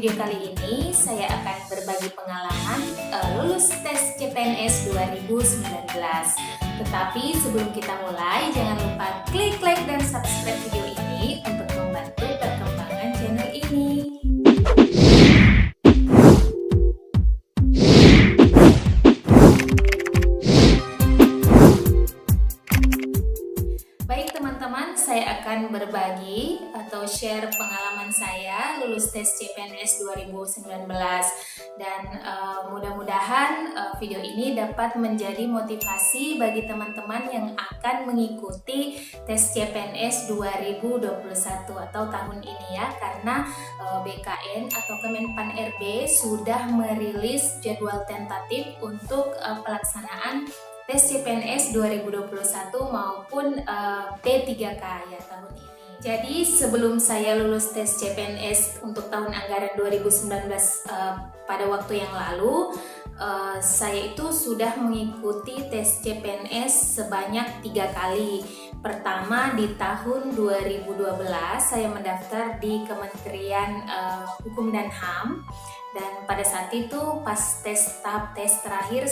video kali ini saya akan berbagi pengalaman lulus tes CPNS 2019. Tetapi sebelum kita mulai, jangan lupa klik like dan subscribe video ini untuk membantu perkembangan channel ini. Baik teman-teman, saya akan berbagi atau share pengalaman saya lulus tes CPNS 2019 dan mudah-mudahan video ini dapat menjadi motivasi bagi teman-teman yang akan mengikuti tes CPNS 2021 atau tahun ini ya, karena BKN atau Kemenpan RB sudah merilis jadwal tentatif untuk pelaksanaan tes CPNS 2021 maupun P3K ya tahun ini. Jadi sebelum saya lulus tes CPNS untuk tahun anggaran 2019 pada waktu yang lalu, saya itu sudah mengikuti tes CPNS sebanyak 3 kali. Pertama di tahun 2012 saya mendaftar di Kementerian Hukum dan HAM. Dan pada saat itu pas tahap tes terakhir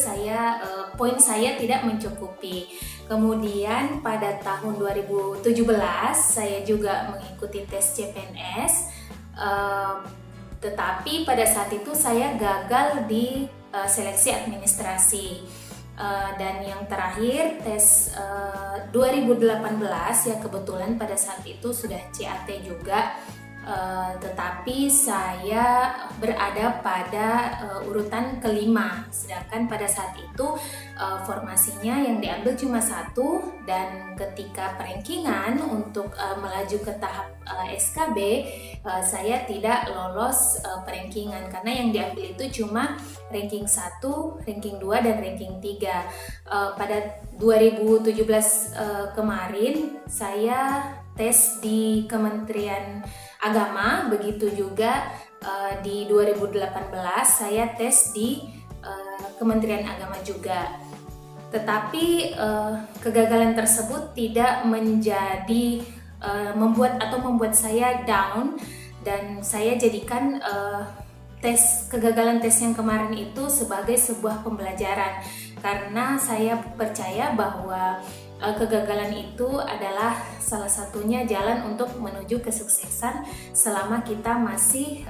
poin saya tidak mencukupi. Kemudian pada tahun 2017 saya juga mengikuti tes CPNS, tetapi pada saat itu saya gagal di seleksi administrasi. Dan yang terakhir tes 2018 ya, kebetulan pada saat itu sudah CAT juga. Tetapi saya berada pada urutan kelima, sedangkan pada saat itu formasinya yang diambil cuma 1, dan ketika perankingan untuk melaju ke tahap SKB saya tidak lolos perankingan karena yang diambil itu cuma ranking 1, ranking 2, dan ranking 3. Pada 2017 kemarin saya tes di Kementerian Agama, begitu juga di 2018 saya tes di Kementerian Agama juga. Tetapi kegagalan tersebut tidak menjadi membuat saya down, dan saya jadikan kegagalan tes yang kemarin itu sebagai sebuah pembelajaran, karena saya percaya bahwa kegagalan itu adalah salah satunya jalan untuk menuju kesuksesan selama kita masih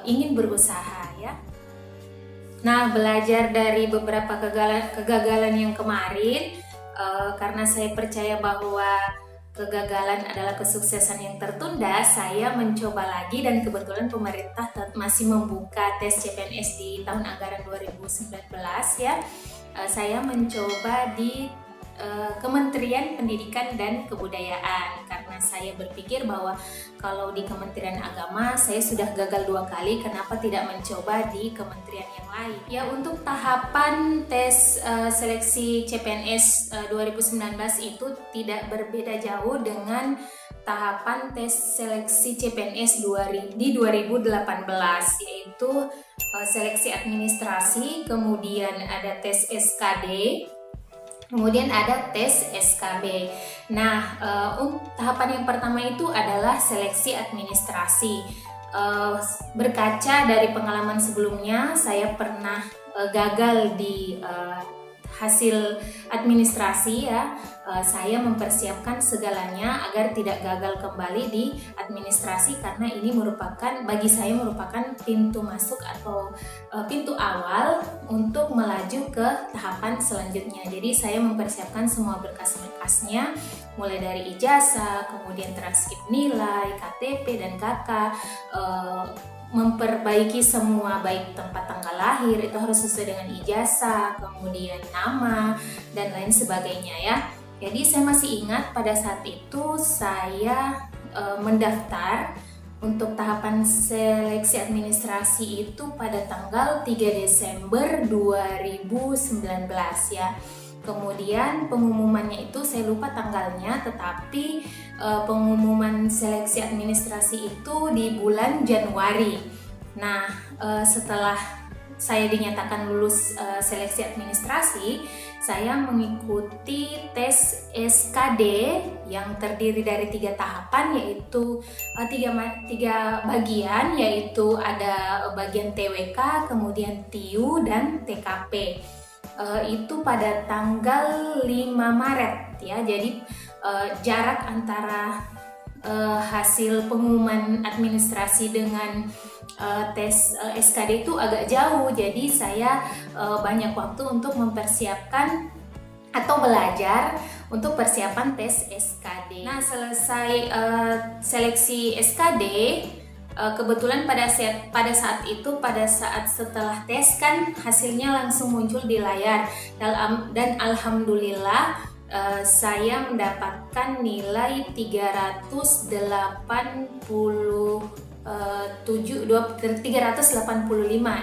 ingin berusaha ya. Nah, belajar dari beberapa kegagalan yang kemarin, karena saya percaya bahwa kegagalan adalah kesuksesan yang tertunda, saya mencoba lagi, dan kebetulan pemerintah masih membuka tes CPNS di tahun anggaran 2019 ya. Saya mencoba di Kementerian Pendidikan dan Kebudayaan, karena saya berpikir bahwa kalau di Kementerian Agama saya sudah gagal 2 kali, kenapa tidak mencoba di kementerian yang lain ya. Untuk tahapan tes seleksi CPNS 2019 itu tidak berbeda jauh dengan tahapan tes seleksi CPNS di 2018, yaitu seleksi administrasi, kemudian ada tes SKD, kemudian ada tes SKB. Nah, tahapan yang pertama itu adalah seleksi administrasi. Berkaca dari pengalaman sebelumnya, saya pernah gagal di hasil administrasi ya. Saya mempersiapkan segalanya agar tidak gagal kembali di administrasi, karena ini bagi saya merupakan pintu masuk atau pintu awal untuk melaju ke tahapan selanjutnya. Jadi saya mempersiapkan semua berkas-berkasnya, mulai dari ijazah, kemudian transkrip nilai, KTP dan KK, memperbaiki semua, baik tempat tanggal lahir itu harus sesuai dengan ijazah, kemudian nama dan lain sebagainya ya. Jadi saya masih ingat pada saat itu saya mendaftar untuk tahapan seleksi administrasi itu pada tanggal 3 Desember 2019 ya. Kemudian pengumumannya itu saya lupa tanggalnya, tetapi pengumuman seleksi administrasi itu di bulan Januari. Nah, setelah saya dinyatakan lulus seleksi administrasi, saya mengikuti tes SKD yang terdiri dari 3 tahapan, yaitu tiga bagian, yaitu ada bagian TWK, kemudian TIU, dan TKP. Itu pada tanggal 5 Maret ya. Jadi jarak antara hasil pengumuman administrasi dengan tes SKD itu agak jauh, jadi saya banyak waktu untuk mempersiapkan atau belajar untuk persiapan tes SKD. Nah, selesai seleksi SKD, kebetulan pada saat setelah tes kan hasilnya langsung muncul di layar, dan alhamdulillah saya mendapatkan nilai 385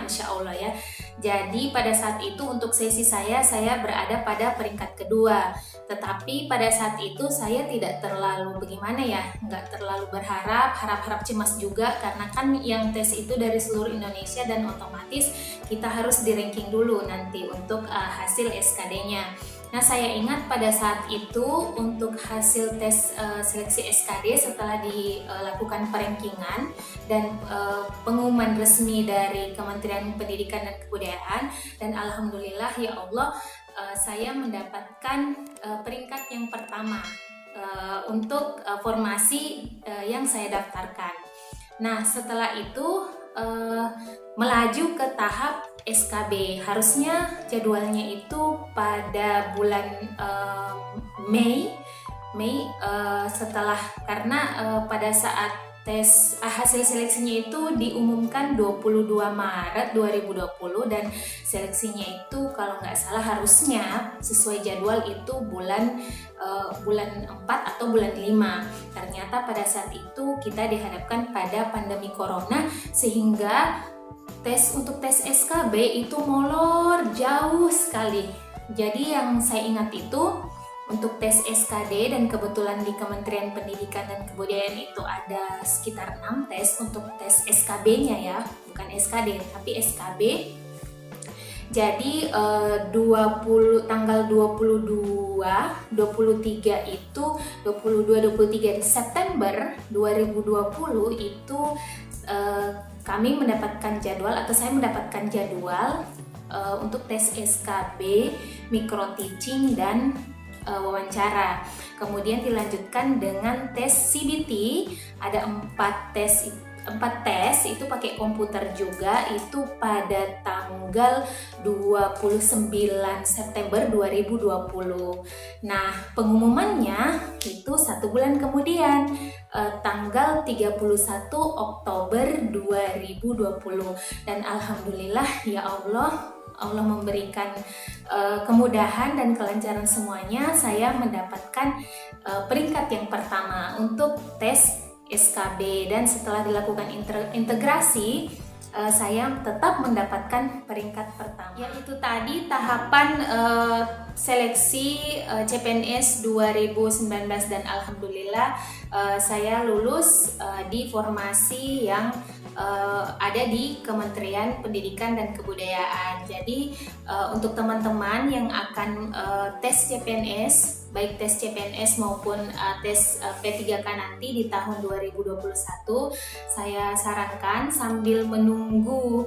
insya Allah ya. Jadi pada saat itu untuk sesi saya berada pada peringkat kedua. Tetapi pada saat itu saya tidak terlalu nggak terlalu harap cemas juga, karena kan yang tes itu dari seluruh Indonesia dan otomatis kita harus di ranking dulu nanti untuk hasil SKD-nya. Nah, saya ingat pada saat itu untuk hasil tes seleksi SKD setelah dilakukan perankingan dan pengumuman resmi dari Kementerian Pendidikan dan Kebudayaan, dan alhamdulillah ya Allah, saya mendapatkan peringkat yang pertama untuk formasi yang saya daftarkan. Nah, setelah itu melaju ke tahap SKB. Harusnya jadwalnya itu pada bulan Mei karena pada saat tes hasil seleksinya itu diumumkan 22 Maret 2020, dan seleksinya itu kalau nggak salah harusnya sesuai jadwal itu bulan 4 atau bulan 5. Ternyata pada saat itu kita dihadapkan pada pandemi corona, sehingga untuk tes SKB itu molor jauh sekali. Jadi yang saya ingat itu untuk tes SKD, dan kebetulan di Kementerian Pendidikan dan Kebudayaan itu ada sekitar 6 tes untuk tes SKB-nya ya, bukan SKD tapi SKB. Jadi tanggal 23 September 2020 itu kami mendapatkan jadwal, atau saya mendapatkan jadwal untuk tes SKB, micro teaching, dan wawancara. Kemudian dilanjutkan dengan tes CBT, ada 4 tes itu pakai komputer juga, itu pada tanggal 29 September 2020. Nah, pengumumannya itu 1 bulan kemudian, tanggal 31 Oktober 2020, dan alhamdulillah ya Allah memberikan kemudahan dan kelancaran semuanya. Saya mendapatkan peringkat yang pertama untuk tes SKB, dan setelah dilakukan integrasi saya tetap mendapatkan peringkat pertama. Yaitu tadi tahapan seleksi CPNS 2019, dan alhamdulillah saya lulus di formasi yang ada di Kementerian Pendidikan dan Kebudayaan. Jadi untuk teman-teman yang akan tes CPNS, baik tes CPNS maupun tes P3K nanti di tahun 2021, saya sarankan sambil menunggu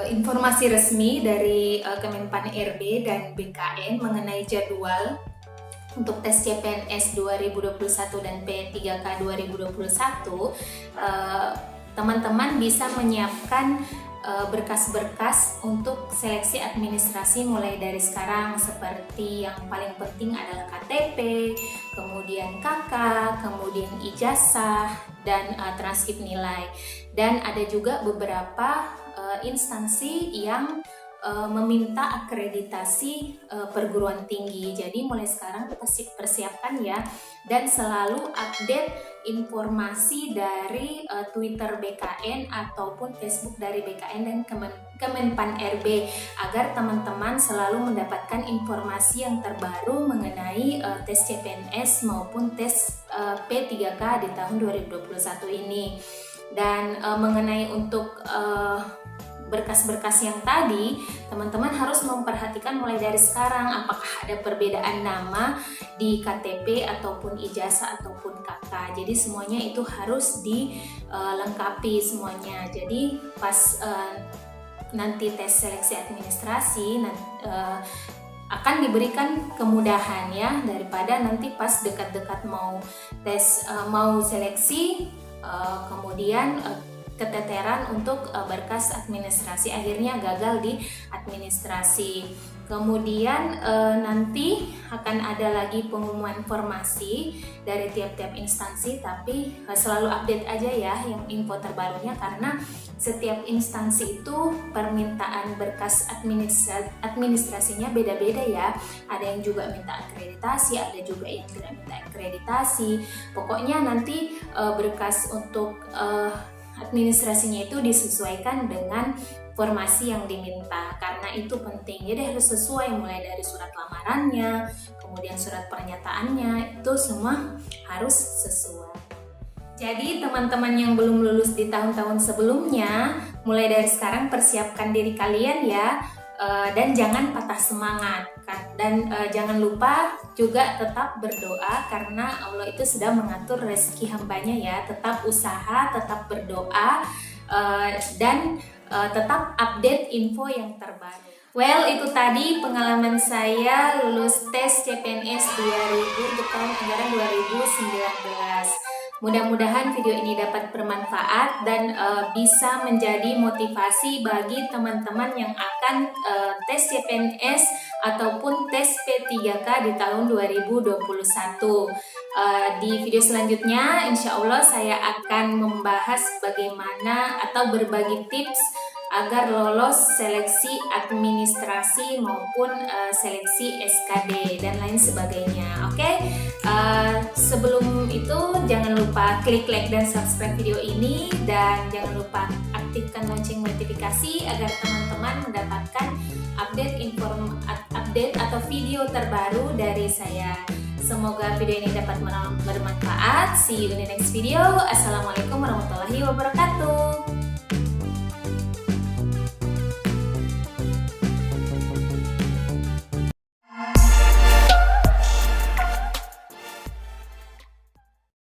informasi resmi dari Kemenpan RB dan BKN mengenai jadwal untuk tes CPNS 2021 dan P3K 2021, teman-teman bisa menyiapkan berkas-berkas untuk seleksi administrasi mulai dari sekarang, seperti yang paling penting adalah KTP, kemudian KK, kemudian ijazah, dan transkrip nilai. Dan ada juga beberapa instansi yang meminta akreditasi perguruan tinggi. Jadi mulai sekarang kita persiapkan ya, dan selalu update informasi dari Twitter BKN ataupun Facebook dari BKN dan Kemenpan RB, agar teman-teman selalu mendapatkan informasi yang terbaru mengenai tes CPNS maupun tes P3K di tahun 2021 ini. Dan mengenai untuk berkas-berkas yang tadi, teman-teman harus memperhatikan mulai dari sekarang apakah ada perbedaan nama di KTP ataupun ijazah ataupun KK. Jadi semuanya itu harus dilengkapi semuanya. Jadi pas nanti tes seleksi administrasi akan diberikan kemudahan ya, daripada nanti pas dekat-dekat mau tes mau seleksi kemudian keteteran untuk berkas administrasi, akhirnya gagal di administrasi. Kemudian nanti akan ada lagi pengumuman formasi dari tiap-tiap instansi, tapi selalu update aja ya yang info terbarunya, karena setiap instansi itu permintaan berkas administrasinya beda-beda ya. Ada yang juga minta akreditasi, ada juga yang tidak minta akreditasi. Pokoknya nanti berkas untuk administrasinya itu disesuaikan dengan formasi yang diminta, karena itu penting. Jadi harus sesuai, mulai dari surat lamarannya, kemudian surat pernyataannya, itu semua harus sesuai. Jadi teman-teman yang belum lulus di tahun-tahun sebelumnya, mulai dari sekarang persiapkan diri kalian ya, dan jangan patah semangat, dan jangan lupa juga tetap berdoa, karena Allah itu sudah mengatur rezeki hambanya ya. Tetap usaha, tetap berdoa, dan tetap update info yang terbaru. Well, itu tadi pengalaman saya lulus tes CPNS 2000 untuk tahun anggaran 2019. Mudah-mudahan video ini dapat bermanfaat dan bisa menjadi motivasi bagi teman-teman yang akan tes CPNS ataupun tes P3K di tahun 2021. Di video selanjutnya, insya Allah saya akan membahas bagaimana atau berbagi tips agar lolos seleksi administrasi maupun seleksi SKD dan lain sebagainya. Oke, sebelum itu jangan lupa klik like dan subscribe video ini, dan jangan lupa aktifkan lonceng notifikasi agar teman-teman mendapatkan update atau video terbaru dari saya. Semoga video ini dapat bermanfaat. See you in the next video. Assalamualaikum warahmatullahi wabarakatuh.